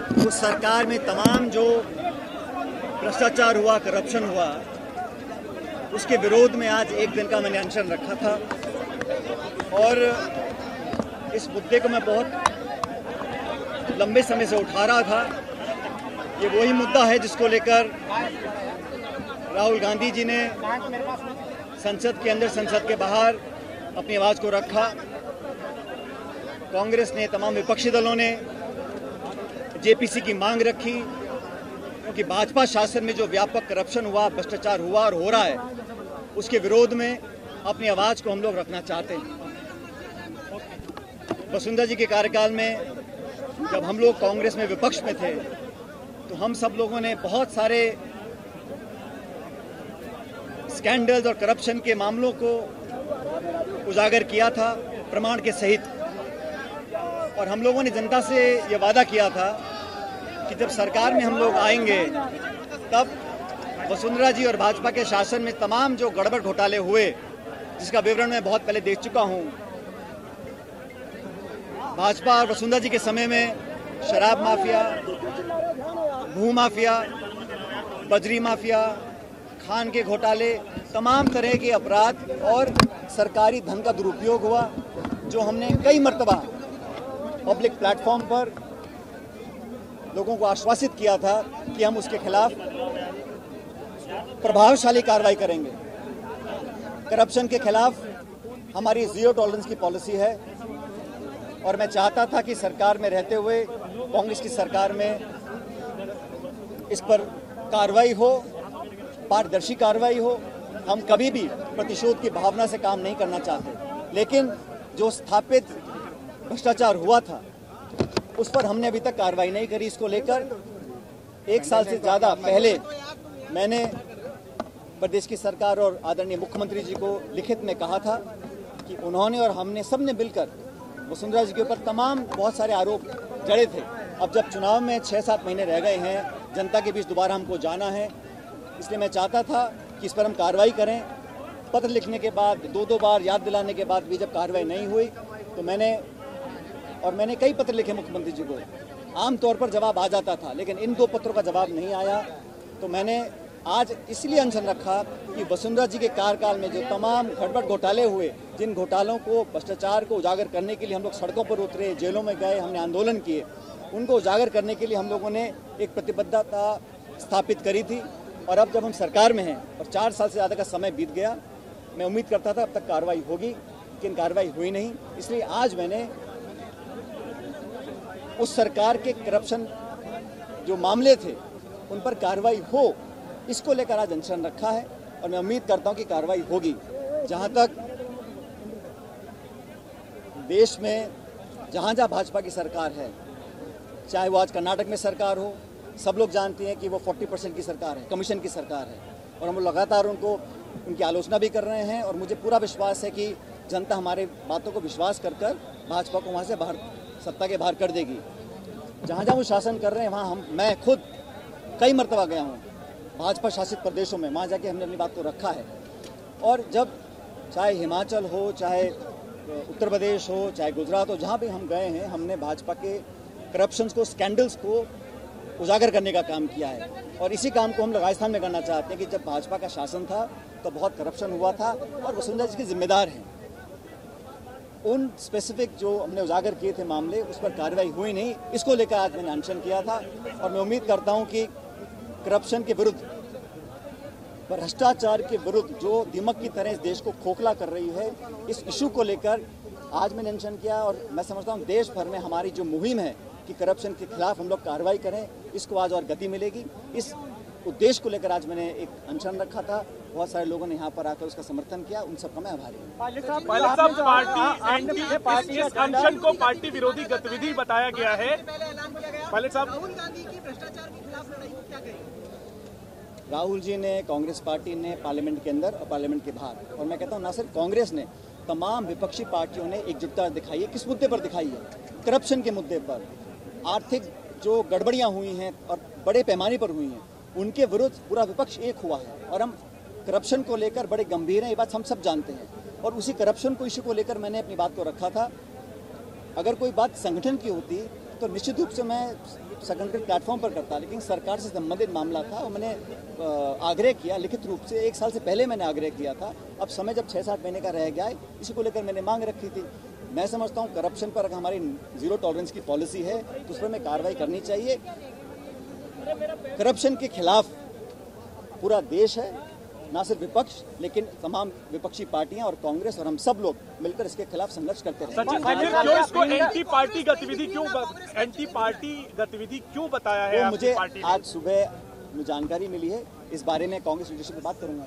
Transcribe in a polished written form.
उस सरकार में तमाम जो भ्रष्टाचार हुआ, करप्शन हुआ, उसके विरोध में आज एक दिन का मैंने अनशन रखा था। और इस मुद्दे को मैं बहुत लंबे समय से उठा रहा था। ये वही मुद्दा है जिसको लेकर राहुल गांधी जी ने संसद के अंदर, संसद के बाहर अपनी आवाज़ को रखा। कांग्रेस ने, तमाम विपक्षी दलों ने जेपीसी की मांग रखी, क्योंकि भाजपा शासन में जो व्यापक करप्शन हुआ, भ्रष्टाचार हुआ और हो रहा है, उसके विरोध में अपनी आवाज़ को हम लोग रखना चाहते हैं। वसुंधरा जी के कार्यकाल में जब हम लोग कांग्रेस में विपक्ष में थे, तो हम सब लोगों ने बहुत सारे स्कैंडल्स और करप्शन के मामलों को उजागर किया था, प्रमाण के सहित। और हम लोगों ने जनता से ये वादा किया था कि जब सरकार में हम लोग आएंगे, तब वसुंधरा जी और भाजपा के शासन में तमाम जो गड़बड़ घोटाले हुए, जिसका विवरण मैं बहुत पहले देख चुका हूं। भाजपा और वसुंधरा जी के समय में शराब माफिया, भू माफिया, बजरी माफिया, खान के घोटाले, तमाम तरह के अपराध और सरकारी धन का दुरुपयोग हुआ, जो हमने कई मर्तबा पब्लिक प्लेटफॉर्म पर लोगों को आश्वासित किया था कि हम उसके खिलाफ प्रभावशाली कार्रवाई करेंगे। करप्शन के खिलाफ हमारी जीरो टॉलरेंस की पॉलिसी है, और मैं चाहता था कि सरकार में रहते हुए, कांग्रेस की सरकार में, इस पर कार्रवाई हो, पारदर्शी कार्रवाई हो। हम कभी भी प्रतिशोध की भावना से काम नहीं करना चाहते, लेकिन जो स्थापित भ्रष्टाचार हुआ था, उस पर हमने अभी तक कार्रवाई नहीं करी। इसको लेकर 1 साल से ज़्यादा पहले मैंने प्रदेश की सरकार और आदरणीय मुख्यमंत्री जी को लिखित में कहा था कि उन्होंने और हमने सब ने मिलकर वसुंधरा जी के ऊपर तमाम बहुत सारे आरोप जड़े थे। अब जब चुनाव में 6-7 महीने रह गए हैं, जनता के बीच दोबारा हमको जाना है, इसलिए मैं चाहता था कि इस पर हम कार्रवाई करें। पत्र लिखने के बाद, 2-2 बार याद दिलाने के बाद भी जब कार्रवाई नहीं हुई, तो मैंने कई पत्र लिखे मुख्यमंत्री जी को। आमतौर पर जवाब आ जाता था, लेकिन इन 2 पत्रों का जवाब नहीं आया। तो मैंने आज इसलिए अनशन रखा कि वसुंधरा जी के कार्यकाल में जो तमाम गड़बड़ घोटाले हुए, जिन घोटालों को, भ्रष्टाचार को उजागर करने के लिए हम लोग सड़कों पर उतरे, जेलों में गए, हमने आंदोलन किए, उनको उजागर करने के लिए हम लोगों ने एक प्रतिबद्धता स्थापित करी थी। और अब जब हम सरकार में हैं और 4 साल से ज़्यादा का समय बीत गया, मैं उम्मीद करता था अब तक कार्रवाई होगी, लेकिन कार्रवाई हुई नहीं। इसलिए आज मैंने उस सरकार के करप्शन जो मामले थे, उन पर कार्रवाई हो, इसको लेकर आज अनशन रखा है। और मैं उम्मीद करता हूं कि कार्रवाई होगी। जहां तक देश में जहां भाजपा की सरकार है, चाहे वो आज कर्नाटक में सरकार हो, सब लोग जानते हैं कि वो 40% की सरकार है, कमीशन की सरकार है, और हम लगातार उनकी आलोचना भी कर रहे हैं। और मुझे पूरा विश्वास है कि जनता हमारे बातों को विश्वास कर भाजपा को वहाँ से बाहर, सत्ता के बाहर कर देगी। जहाँ वो शासन कर रहे हैं, वहाँ मैं खुद कई मरतबा गया हूँ भाजपा शासित प्रदेशों में, वहाँ जाके हमने अपनी बात को रखा है। और जब चाहे हिमाचल हो, चाहे उत्तर प्रदेश हो, चाहे गुजरात हो, जहाँ भी हम गए हैं, हमने भाजपा के करप्शंस को, स्कैंडल्स को उजागर करने का काम किया है। और इसी काम को हम लोग राजस्थान में करना चाहते हैं कि जब भाजपा का शासन था तो बहुत करप्शन हुआ था, और वसुंधरा जी के जिम्मेदार हैं। उन स्पेसिफिक जो हमने उजागर किए थे मामले, उस पर कार्रवाई हुई नहीं। इसको लेकर आज मैंने अनशन किया था। और मैं उम्मीद करता हूं कि करप्शन के विरुद्ध, भ्रष्टाचार के विरुद्ध, जो दीमक की तरह इस देश को खोखला कर रही है, इस इशू को लेकर आज मैंने अनशन किया। और मैं समझता हूं देश भर में हमारी जो मुहिम है कि करप्शन के खिलाफ हम लोग कार्रवाई करें, इसको आज और गति मिलेगी। इस उद्देश्य को लेकर आज मैंने एक अनशन रखा था। बहुत सारे लोगों ने यहाँ पर आकर उसका समर्थन किया, उन सबका मैं आभारी हूँ। पायलट साहब, इस अनशन को पार्टी विरोधी गतिविधि बताया गया है। पायलट साहब, राहुल गांधी की भ्रष्टाचार के खिलाफ लड़ाई को क्या कहेंगे? राहुल जी ने, कांग्रेस पार्टी ने पार्लियामेंट के अंदर और पार्लियामेंट के बाहर, और मैं कहता हूँ ना सिर्फ कांग्रेस ने, तमाम विपक्षी पार्टियों ने एकजुटता दिखाई है। किस मुद्दे पर दिखाई है? करप्शन के मुद्दे पर। आर्थिक जो गड़बड़ियाँ हुई हैं और बड़े पैमाने पर हुई हैं, उनके विरुद्ध पूरा विपक्ष एक हुआ है। और हम करप्शन को लेकर बड़े गंभीर हैं, ये बात हम सब जानते हैं। और उसी करप्शन को, इश्यू को लेकर मैंने अपनी बात को रखा था। अगर कोई बात संगठन की होती तो निश्चित रूप से मैं संगठन प्लेटफॉर्म पर करता, लेकिन सरकार से संबंधित मामला था और मैंने आग्रह किया लिखित रूप से। 1 साल से पहले मैंने आग्रह किया था। अब समय जब 6-7 महीने का रह गया है, इसी को लेकर मैंने मांग रखी थी। मैं समझता हूँ करप्शन पर अगर हमारी जीरो टॉलरेंस की पॉलिसी है तो उस पर हमें कार्रवाई करनी चाहिए। करप्शन के खिलाफ पूरा देश है, ना सिर्फ विपक्ष लेकिन तमाम विपक्षी पार्टियां और कांग्रेस और हम सब लोग मिलकर इसके खिलाफ संघर्ष करते हैं। सचिन, क्यों इसको एंटी पार्टी गतिविधि क्यों बताया है? मुझे आज सुबह जानकारी मिली है, इस बारे में कांग्रेस लीडरशिप से बात करूंगा।